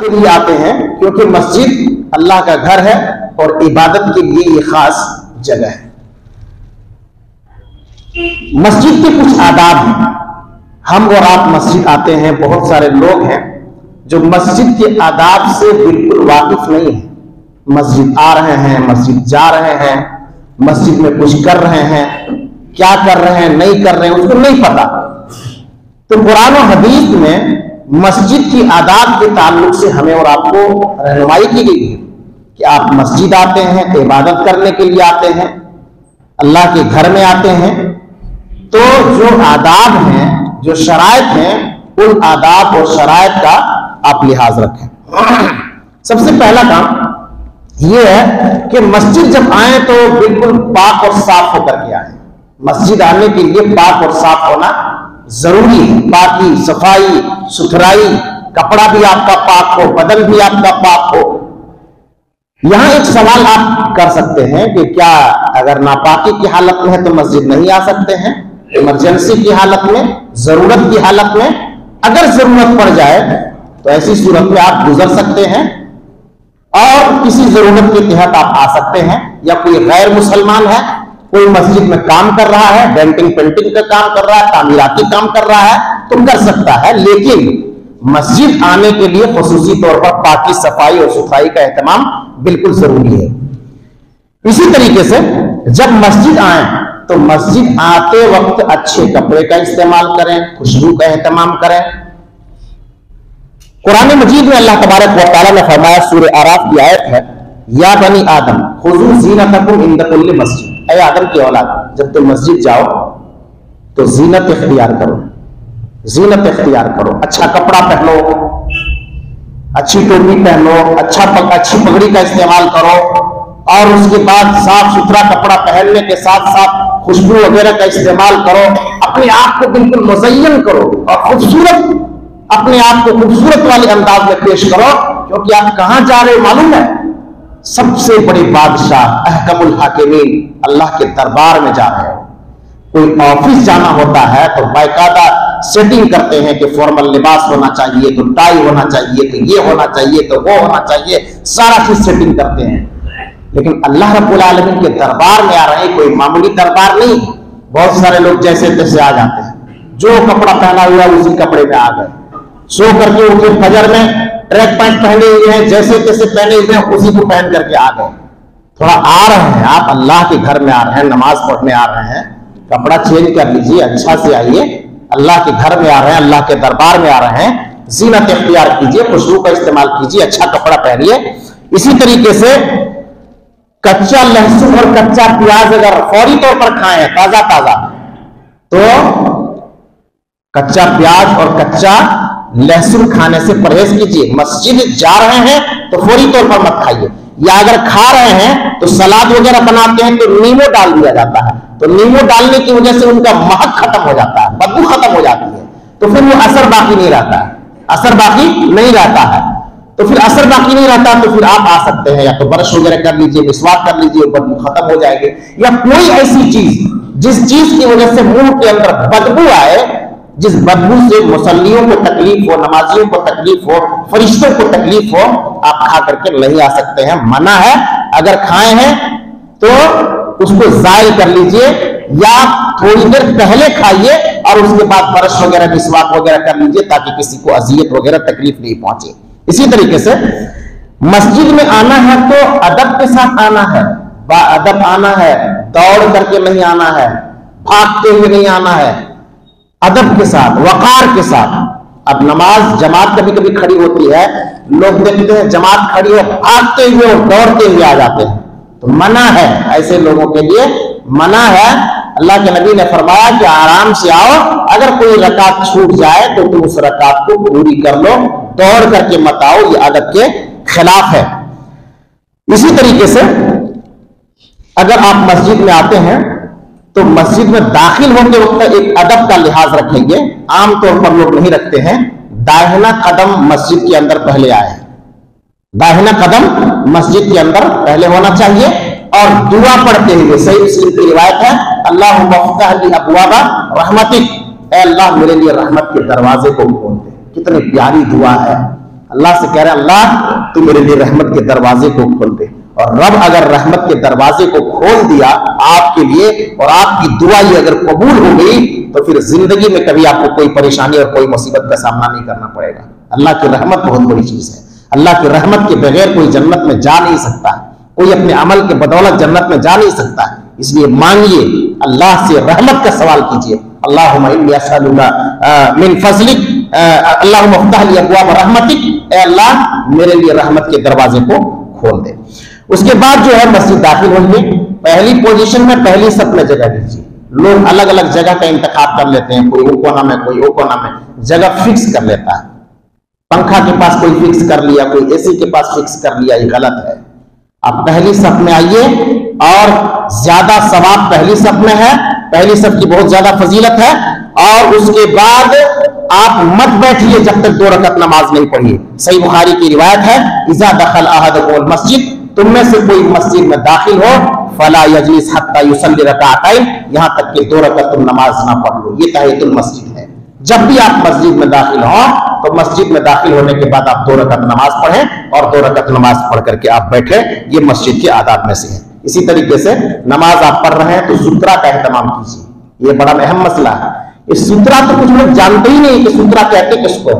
کے لیے آتے ہیں کیونکہ مسجد اللہ کا گھر ہے اور عبادت کے لیے یہ خاص جگہ ہے۔ مسجد کے کچھ آداب ہیں۔ ہم اور آپ مسجد آتے ہیں، بہت سارے لوگ ہیں جو مسجد کے آداب سے بالکل واقف نہیں ہیں۔ مسجد آ رہے ہیں، مسجد جا رہے ہیں، مسجد میں کچھ کر رہے ہیں، کیا کر رہے ہیں نہیں کر رہے ہیں اس کو نہیں پتا۔ تو قرآن و حدیث میں مسجد کی آداب کے تعلق سے ہمیں اور آپ کو رہنمائی کی گئی ہے کہ آپ مسجد آتے ہیں، عبادت کرنے کے لیے آتے ہیں، اللہ کے گھر میں آتے ہیں، تو جو آداب ہیں، جو شرائط ہیں، ان آداب اور شرائط کا آپ لحاظ رکھیں۔ سب سے پہلا کام یہ ہے کہ مسجد جب آئیں تو بالکل پاک اور صاف ہو کر کے آئیں۔ مسجد آنے کے لیے پاک اور صاف ہونا ضروری ہے۔ پاکی، صفائی، ستھرائی، کپڑا بھی آپ کا پاک ہو، بدن بھی آپ کا پاک ہو۔ یہاں ایک سوال آپ کر سکتے ہیں کہ کیا اگر ناپاکی کی حالت میں ہے تو مسجد نہیں آ سکتے ہیں؟ ایمرجنسی کی حالت میں، ضرورت کی حالت میں، اگر ضرورت پڑ جائے تو ایسی صورت میں آپ گزر سکتے ہیں اور کسی ضرورت کے تحت آپ آ سکتے ہیں۔ یا کوئی غیر مسلمان ہے، کوئی مسجد میں کام کر رہا ہے، ڈینٹنگ پینٹنگ کا کام کر رہا ہے، تعمیراتی کام کر رہا ہے تو کر سکتا ہے، لیکن مسجد آنے کے لیے خصوصی طور پر پاکی، صفائی اور ستھرائی کا اہتمام بالکل ضروری ہے۔ اسی طریقے سے جب مسجد آئیں تو مسجد آتے وقت اچھے کپڑے کا استعمال کریں، خوشبو کا اہتمام کریں۔ قرآن مجید میں اللہ تبارک و تعالیٰ نے فرمایا، سورہ اعراف کی آیت ہے، یا بنی آدم خذوا زینتکم عند کل مسجد، اے آدم کی اولاد جب تم مسجد جاؤ تو زینت اختیار کرو، زینت اختیار کرو، اچھا کپڑا پہنو، اچھی ٹوپی پہنو، اچھی پگڑی کا استعمال کرو، اور اس کے بعد صاف ستھرا کپڑا پہننے کے ساتھ ساتھ خوشبو وغیرہ کا استعمال کرو، اپنے آپ کو بالکل مزین کرو اور خوبصورت، اپنے آپ کو خوبصورت والے انداز میں پیش کرو، کیونکہ آپ کہاں جا رہے معلوم ہے؟ سب سے بڑے بادشاہ احکم الحاکمین اللہ کے دربار میں جا رہے ہو۔ کوئی آفس جانا ہوتا ہے تو باقاعدہ سیٹنگ کرتے ہیں کہ فارمل لباس ہونا چاہیے، تو ٹائی ہونا چاہیے، تو یہ ہونا چاہیے، تو وہ ہونا چاہیے، سارا چیز سیٹنگ کرتے ہیں۔ لیکن اللہ رب العالمین کے دربار میں آ رہے ہیں، کوئی معمولی دربار نہیں۔ بہت سارے لوگ جیسے تیسے آ جاتے ہیں، جو کپڑا پہنا ہوا اسی کپڑے میں آ گئے، سو کر کے اٹھے فجر میں ٹریک پینٹ پہنے ہوئے ہیں، جیسے تیسے پہنے ہوئے ہیں، اسی کو پہن کر کے آ گئے۔ تھوڑا آ رہے ہیں آپ، اللہ کے گھر میں آ رہے ہیں، نماز پڑھنے آ رہے ہیں، کپڑا چینج کر لیجیے، اچھا سے آئیے، اللہ کے گھر میں آ رہے ہیں، اللہ کے دربار میں آ رہے ہیں، زینت اختیار کیجیے، خوشبو کا استعمال کیجیے، اچھا کپڑا پہنیے۔ اسی طریقے سے کچا لہسن اور کچا پیاز اگر فوری طور پر کھائیں تازہ تازہ تو کچا پیاز اور کچا لہسن کھانے سے پرہیز کیجیے۔ مسجد جا رہے ہیں تو فوری طور پر مت کھائیے، یا اگر کھا رہے ہیں تو سلاد وغیرہ بناتے ہیں تو نیمبو ڈال دیا جاتا ہے، تو نیمبو ڈالنے کی وجہ سے ان کا مہک ختم ہو جاتا ہے، بدبو ختم ہو جاتی ہے، تو پھر وہ اثر باقی نہیں رہتا ہے، اثر باقی نہیں رہتا ہے، تو پھر اثر باقی نہیں رہتا تو پھر آپ آ سکتے ہیں، یا تو برش وغیرہ کر لیجیے، مسواک کر لیجیے، بدبو ختم ہو جائے گی۔ یا کوئی ایسی چیز جس چیز کی وجہ سے منہ کے اندر بدبو آئے، جس بدبو سے مصلیوں کو تکلیف ہو، نمازیوں کو تکلیف ہو، فرشتوں کو تکلیف ہو، آپ کھا کر کے نہیں آ سکتے ہیں، منع ہے۔ اگر کھائے ہیں تو اس کو زائل کر لیجئے، یا تھوڑی دیر پہلے کھائیے اور اس کے بعد برش وغیرہ مسواک وغیرہ کر لیجئے تاکہ کسی کو اذیت وغیرہ تکلیف نہیں پہنچے۔ اسی طریقے سے مسجد میں آنا ہے تو ادب کے ساتھ آنا ہے، با ادب آنا ہے، دوڑ کر کے نہیں آنا ہے، بھاگتے ہوئے نہیں آنا ہے، ادب کے ساتھ، وقار کے ساتھ۔ اب نماز جماعت کبھی کبھی کھڑی ہوتی ہے، لوگ دیکھتے ہیں جماعت کھڑی ہو بھاگتے ہوئے اور دوڑتے ہوئے آ جاتے ہیں، تو منع ہے، ایسے لوگوں کے لیے منع ہے۔ اللہ کے نبی نے فرمایا کہ آرام سے آؤ، اگر کوئی رکعت چھوٹ جائے تو تم اس رکعت کو پوری کر لو، دوڑ کر کے مت آؤ، یہ ادب کے خلاف ہے۔ اسی طریقے سے اگر آپ مسجد میں آتے ہیں تو مسجد میں داخل ہوتے وقت ایک ادب کا لحاظ رکھیں گے، عام طور پر لوگ نہیں رکھتے ہیں۔ داہنا قدم مسجد کے اندر پہلے آئے، داہنا قدم مسجد کے اندر پہلے ہونا چاہیے، اور دعا پڑھتے ہوئے، صحیح مسلم کی روایت ہے، اللہم افتح لی ابواب رحمتک، اے اللہ میرے لیے رحمت کے دروازے کو کھول دے۔ کتنی پیاری دعا ہے، اللہ سے کہہ رہے ہیں اللہ تو میرے لیے رحمت کے دروازے کو کھول دے. اور رب اگر رحمت کے دروازے کو کھول دیا آپ کے لیے اور آپ کی دعا یہ اگر قبول ہو گئی تو پھر زندگی میں کبھی آپ کو کوئی پریشانی اور کوئی مصیبت کا سامنا نہیں کرنا پڑے گا. اللہ کی رحمت بہت بڑی چیز ہے. اللہ کی رحمت کے بغیر کوئی جنت میں جا نہیں سکتا ہے, کوئی اپنے عمل کے بدولت جنت میں جا نہیں سکتا ہے. اس لیے مانگیے, اللہ سے رحمت کا سوال کیجیے. اللہم انی اسألک من فضلک اللہم افتح لی ابواب رحمتک, اے اللہ میرے لیے رحمت کے دروازے کو کھول دے. اس کے بعد جو ہے مسجد داخل ہوئیے, پہلی پوزیشن میں پہلی صف میں جگہ دیجیے. لوگ الگ الگ جگہ کا انتخاب کر لیتے ہیں, کوئی او کونا میں کوئی او کونا میں, جگہ فکس کر لیتا ہے. پنکھا کے پاس کوئی فکس کر لیا, کوئی اے سی کے پاس فکس کر لیا, یہ غلط ہے. آپ پہلی صف میں آئیے اور زیادہ ثواب پہلی صف میں ہے, پہلی صف کی بہت زیادہ فضیلت ہے. اور اس کے بعد آپ مت بیٹھیے جب تک 2 رکعت نماز نہیں پڑھیے. صحیح بخاری کی روایت ہے, اذا دخل احدکم المسجد, تم میں سے کوئی مسجد میں داخل ہو, فلا یجلس حتی یصلی رکعتین, یہاں تک کہ 2 رکعت تم نماز نہ پڑھ لو. یہ تحیۃ المسجد ہے. جب بھی آپ مسجد میں داخل ہوں تو مسجد میں داخل ہونے کے بعد آپ 2 رکعت نماز پڑھیں اور 2 رکعت نماز پڑھ کر کے آپ بیٹھیں. یہ مسجد کے آداب میں سے ہے. اسی طریقے سے نماز آپ پڑھ رہے ہیں تو سترہ کا اہتمام کیجیے. یہ بڑا اہم مسئلہ ہے. اس سترہ تو کچھ لوگ جانتے ہی نہیں کہ سترہ کہتے کس کو.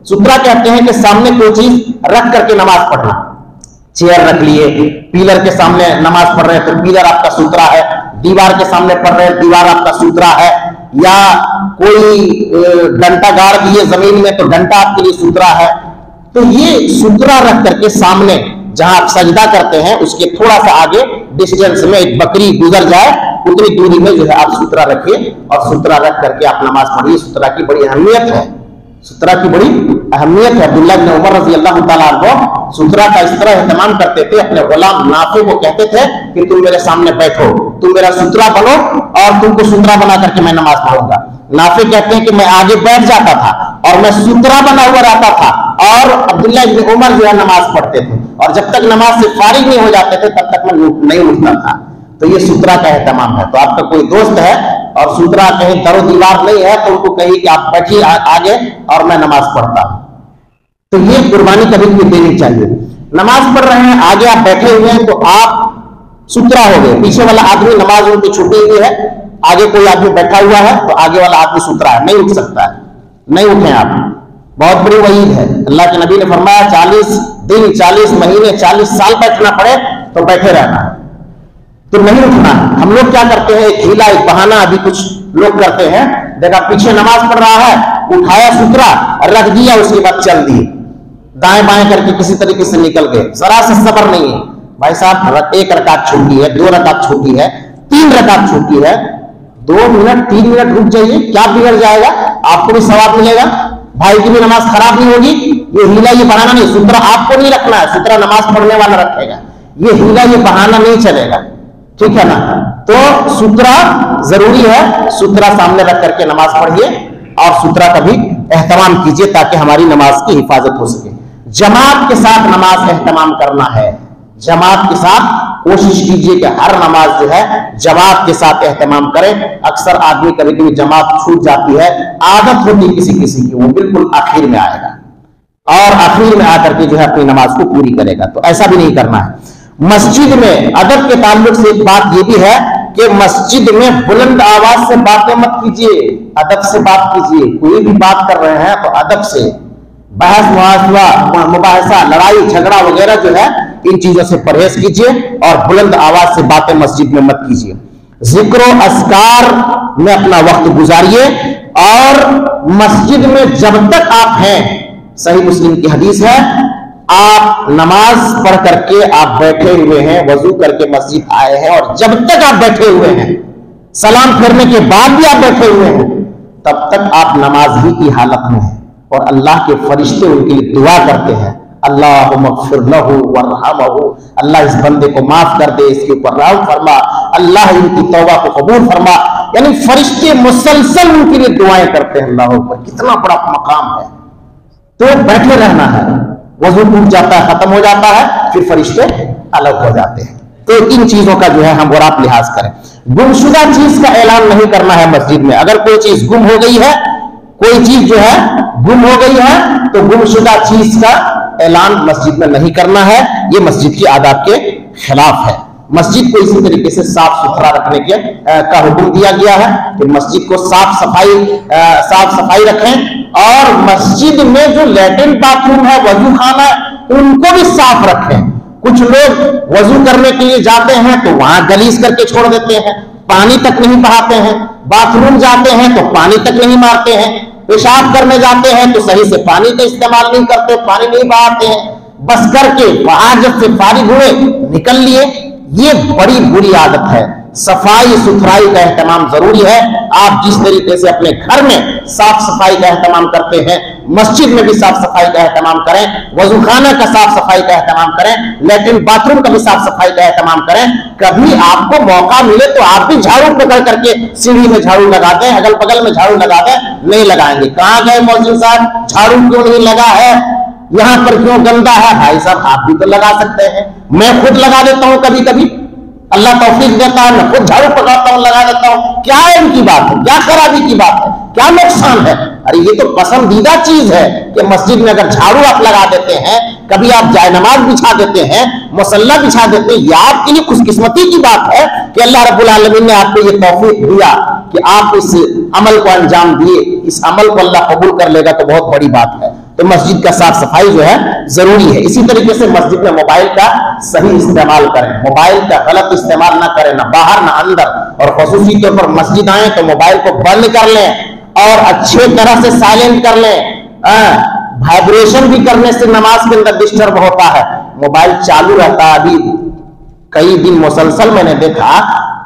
سترہ کہتے ہیں کہ سامنے کوئی چیز رکھ کر کے نماز پڑھنا. چیئر رکھ لیے, پیلر کے سامنے نماز پڑھ رہے ہیں تو پیلر آپ کا سترہ ہے. دیوار کے سامنے پڑھ رہے ہیں, دیوار آپ کا سترہ ہے. یا کوئی ڈنٹا گاڑ دیے زمین میں تو ڈنٹا آپ کے لیے سترہ ہے. تو یہ سترہ رکھ کر کے سامنے جہاں آپ سجدہ کرتے ہیں اس کے تھوڑا سا آگے ڈسٹینس میں ایک بکری گزر جائے اتنی دوری میں جو ہے آپ سترہ رکھیے اور سترہ رکھ کر کے آپ نماز پڑھیے. سترہ کی بڑی اہمیت ہے, سترہ کی بڑی اہمیت ہے. عبداللہ بن عمر رضی اللہ تعالیٰ عنہ سترہ کا اس طرح اہتمام کرتے تھے, اپنے غلام نافع کو کہتے تھے کہ تم میرے سامنے بیٹھو, تم میرا سترہ بنو اور تم کو سترہ بنا کر کے میں نماز پڑھوں گا. نافع کہتے ہیں کہ میں آگے بیٹھ جاتا تھا اور میں سترہ بنا ہوا رہتا تھا اور عبداللہ بن عمر جو ہے نماز پڑھتے تھے, اور جب تک نماز سے فارغ نہیں ہو جاتے تھے تب تک میں نہیں اٹھتا تھا. تو یہ سترہ کا اہتمام ہے. تو آپ کا کوئی دوست ہے اور سترہ کہیں در و دیوار نہیں ہے تو ان کو کہیں کہ آپ بیٹھیے آگے اور میں نماز پڑھتا ہوں. تو یہ قربانی کبھی بھی دینی چاہیے. نماز پڑھ رہے ہیں, آگے آپ بیٹھے ہوئے ہیں تو آپ سترہ ہو گئے, پیچھے والا آدمی نماز ان کی چھوٹی ہوئی ہے, آگے کوئی آدمی بیٹھا ہوا ہے تو آگے والا آدمی سترہ ہے, نہیں اٹھ سکتا ہے. نہیں اٹھیں آپ, بہت بڑی وعید ہے. اللہ کے نبی نے فرمایا 40 دن 40 مہینے 40 سال بیٹھنا پڑے تو بیٹھے رہنا, تو نہیں اٹھنا. ہم لوگ کیا کرتے ہیں, ایک ہیلا ایک بہانہ ابھی کچھ لوگ کرتے ہیں, دیکھا پیچھے نماز پڑھ رہا ہے, اٹھایا سترہ رکھ دیا, اس کے بعد چل دیے دائیں بائیں کر کے کسی طریقے سے نکل گئے. ذرا سا صبر نہیں ہے بھائی صاحب. 1 رکعت چھوٹی ہے, 2 رکعت چھوٹی ہے, 3 رکعت چھوٹی ہے, 2 منٹ 3 منٹ رک جائیے, کیا بگڑ جائے گا, آپ کو بھی ثواب ملے گا, بھائی کی بھی نماز خراب نہیں ہوگی. یہ ہیلا یہ بہانہ نہیں, سترہ آپ کو نہیں رکھنا ہے, سترہ نماز پڑھنے والا رکھے گا. یہ ہیلا یہ بہانہ نہیں چلے گا, ٹھیک ہے نا. تو سترہ ضروری ہے, سترہ سامنے رکھ کر کے نماز پڑھیے اور سترہ کا بھی اہتمام کیجیے تاکہ ہماری نماز کی حفاظت ہو سکے. جماعت کے ساتھ نماز اہتمام کرنا ہے, جماعت کے ساتھ کوشش کیجیے کہ ہر نماز جو ہے جماعت کے ساتھ اہتمام کریں. اکثر آدمی کبھی کبھی جماعت چھوٹ جاتی ہے, عادت ہوتی کسی کسی کی, وہ بالکل آخر میں آئے گا اور آخر میں آ کر کے جو ہے اپنی نماز کو پوری کرے گا. تو ایسا بھی نہیں کرنا ہے. مسجد میں ادب کے تعلق سے ایک بات یہ بھی ہے کہ مسجد میں بلند آواز سے باتیں مت کیجیے, ادب سے بات کیجیے. کوئی بھی بات کر رہے ہیں تو ادب سے, بحث مباحثہ لڑائی جھگڑا وغیرہ جو ہے ان چیزوں سے پرہیز کیجیے اور بلند آواز سے باتیں مسجد میں مت کیجیے. ذکر و اذکار میں اپنا وقت گزاریے اور مسجد میں جب تک آپ ہیں, صحیح مسلم کی حدیث ہے, آپ نماز پڑھ کر کے آپ بیٹھے ہوئے ہیں, وضو کر کے مسجد آئے ہیں اور جب تک آپ بیٹھے ہوئے ہیں, سلام پھیرنے کے بعد بھی آپ بیٹھے ہوئے ہیں, تب تک آپ نماز ہی کی حالت میں ہیں اور اللہ کے فرشتے ان کے لیے دعا کرتے ہیں, اللہم اغفر لہ وارحمہ, اللہ اس بندے کو معاف کر دے, اس کے اوپر رحم فرما, اللہ ان کی توبہ کو قبول فرما. یعنی فرشتے مسلسل ان کے لیے دعائیں کرتے ہیں. اللہ اوپر کتنا بڑا مقام ہے. تو بیٹھے رہنا ہے, وضو ٹوٹ جاتا ہے, ختم ہو جاتا ہے, پھر فرشتے الگ ہو جاتے ہیں. تو ان چیزوں کا جو ہے ہم اور آپ لحاظ کریں. گمشدہ چیز کا اعلان نہیں کرنا ہے مسجد میں. اگر کوئی چیز گم ہو گئی ہے, کوئی چیز جو ہے گم ہو گئی ہے تو گمشدہ چیز کا اعلان مسجد میں نہیں کرنا ہے، یہ مسجد کی آداب کے خلاف ہے۔ مسجد کو اسی طریقے سے صاف ستھرا رکھنے کا حکم دیا گیا ہے کہ مسجد کو صاف صفائی رکھیں، اور مسجد میں جو لیٹرن باتھ روم ہے، وضو خانہ ہے، ان کو بھی صاف رکھیں۔ کچھ لوگ وضو کرنے کے لیے جاتے ہیں تو وہاں گلیز کر کے چھوڑ دیتے ہیں، پانی تک نہیں بہاتے ہیں، باتھ روم جاتے ہیں تو پانی تک نہیں مارتے ہیں، پیشاب کرنے جاتے ہیں تو صحیح سے پانی کا استعمال نہیں کرتے، پانی نہیں بہاتے ہیں، بس کر کے حاجت سے فارغ ہوئے نکل لیے۔ یہ بڑی بری عادت ہے۔ صفائی ستھرائی کا اہتمام ضروری ہے۔ آپ جس طریقے سے اپنے گھر میں صاف صفائی کا اہتمام کرتے ہیں، مسجد میں بھی صاف صفائی کا اہتمام کریں، وضو خانہ کا صاف صفائی کا اہتمام کریں، لیٹرن باتھ روم کا بھی صاف صفائی کا اہتمام کریں۔ کبھی آپ کو موقع ملے تو آپ بھی جھاڑو پکڑ کر کے سیڑھی میں جھاڑو لگا دیں، اگل بگل میں جھاڑو لگا دیں۔ نہیں لگائیں گے، کہاں گئے مولوی صاحب، جھاڑو کیوں نہیں لگا ہے، یہاں پر کیوں گندا ہے؟ بھائی صاحب آپ بھی تو لگا سکتے ہیں، میں خود لگا دیتا ہوں، کبھی کبھی اللہ توفیق دیتا ہے، میں خود جھاڑو پکڑتا ہوں، لگا دیتا ہوں۔ کیا ہے ان کی بات ہے، کیا خرابی کی بات ہے، کیا نقصان ہے؟ ارے یہ تو پسندیدہ چیز ہے کہ مسجد میں اگر جھاڑو آپ لگا دیتے ہیں، کبھی آپ جائے نماز بچھا دیتے ہیں، مصلی بچھا دیتے ہیں، یہ آپ کے لیے خوش قسمتی کی بات ہے کہ اللہ رب العالمین نے آپ کو یہ توفیق دیا کہ آپ اس عمل کو انجام دیے۔ اس عمل کو اللہ قبول کر لے گا تو بہت بڑی بات ہے۔ تو مسجد کا صاف صفائی جو ہے ضروری ہے۔ اسی طریقے سے مسجد میں موبائل کا صحیح استعمال کریں، موبائل کا غلط استعمال نہ کریں، نہ باہر نہ اندر، اور خصوصی طور پر مسجد آئیں تو موبائل کو بند کر لیں اور اچھے طرح سے سائلنٹ کر لیں۔ وائبریشن بھی کرنے سے نماز کے اندر ڈسٹرب ہوتا ہے، موبائل چالو رہتا ہے۔ ابھی کئی دن مسلسل میں نے دیکھا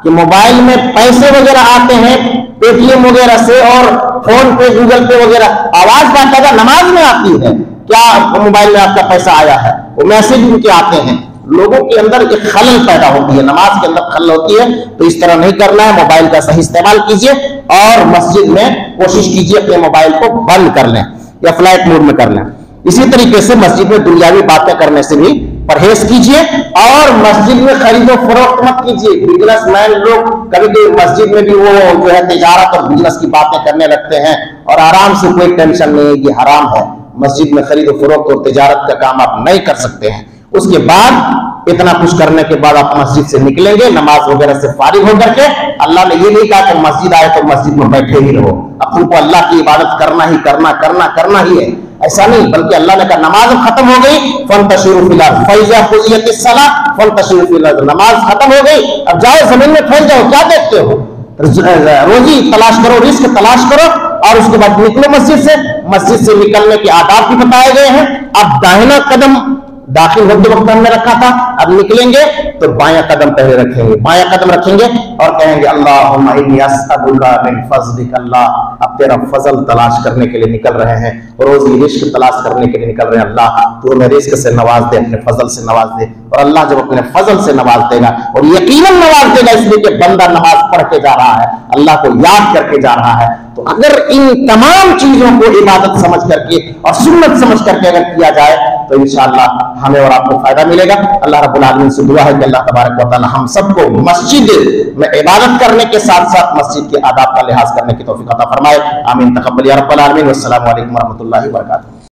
کہ موبائل میں پیسے وغیرہ آتے ہیں پے ٹی ایم وغیرہ سے اور فون پے گوگل پے وغیرہ، آواز باقاعدہ نماز میں آتی ہے، کیا موبائل میں آپ کا پیسہ آیا ہے، وہ میسج ان کے آتے ہیں۔ لوگوں کے اندر ایک خلل پیدا ہوتی ہے، نماز کے اندر خلل ہوتی ہے، تو اس طرح نہیں کرنا ہے۔ موبائل کا صحیح استعمال کیجئے اور مسجد میں کوشش کیجئے اپنے موبائل کو بند کر لیں یا فلائٹ موڈ میں کر لیں۔ اسی طریقے سے مسجد میں دنیاوی باتیں کرنے سے بھی پرہیز کیجئے، اور مسجد میں خرید و فروخت مت کیجئے۔ بزنس مین لوگ کبھی کبھی مسجد میں بھی وہ جو ہے تجارت اور بزنس کی باتیں کرنے لگتے ہیں، اور آرام سے کوئی ٹینشن نہیں ہے، یہ حرام ہے۔ مسجد میں خرید و فروخت اور تجارت کا کام آپ نہیں کر سکتے ہیں۔ اس کے بعد اتنا کچھ کرنے کے بعد آپ مسجد سے نکلیں گے نماز وغیرہ سے فارغ ہو کر کے۔ اللہ نے یہ نہیں کہا کہ مسجد آئے تو مسجد میں بیٹھے ہی رہو، اب تم کو اللہ کی عبادت کرنا ہی ہے، ایسا نہیں، بلکہ اللہ نے کہا نماز ختم ہو گئی فانتشروا فی الارض فاذا قضیت الصلاۃ فانتشروا فی الارض، نماز ختم ہو گئی اب جاؤ زمین میں پھیل جاؤ، کیا دیکھتے ہو، روزی تلاش کرو، رزق تلاش کرو، اور اس کے بعد نکلو مسجد سے۔ مسجد سے نکلنے کے آداب بھی بتائے گئے ہیں۔ اب داہنا قدم داخل ہوتے وقت ہم نے رکھا تھا، اب نکلیں گے تو بایاں قدم پہلے رکھیں گے، بایاں قدم رکھیں گے اور کہیں گے اللہم انی اسألک من فضلک، اللہ اب تیرا فضل تلاش کرنے کے لیے نکل رہے ہیں، روزی رزق تلاش کرنے کے لیے نکل رہے ہیں، اللہ تو ہمیں رزق سے نواز دے، اپنے فضل سے نواز دے۔ اور اللہ جب اپنے فضل سے نواز دے گا، اور یقیناً نواز دے گا، اس لیے کہ بندہ نماز پڑھ کے جا رہا ہے، اللہ کو یاد کر کے جا رہا ہے، تو اگر ان تمام چیزوں کو عبادت سمجھ کر کے اور سنت سمجھ کر کے اگر کیا جائے تو انشاءاللہ ہمیں اور آپ کو فائدہ ملے گا۔ اللہ رب العالمین سے دعا ہے کہ اللہ تبارک و تعالی ہم سب کو مسجد میں عبادت کرنے کے ساتھ ساتھ مسجد کے آداب کا لحاظ کرنے کی توفیق عطا فرمائے۔ آمین، تقبل یا رب العالمین۔ والسلام علیکم ورحمۃ اللہ وبرکاتہ۔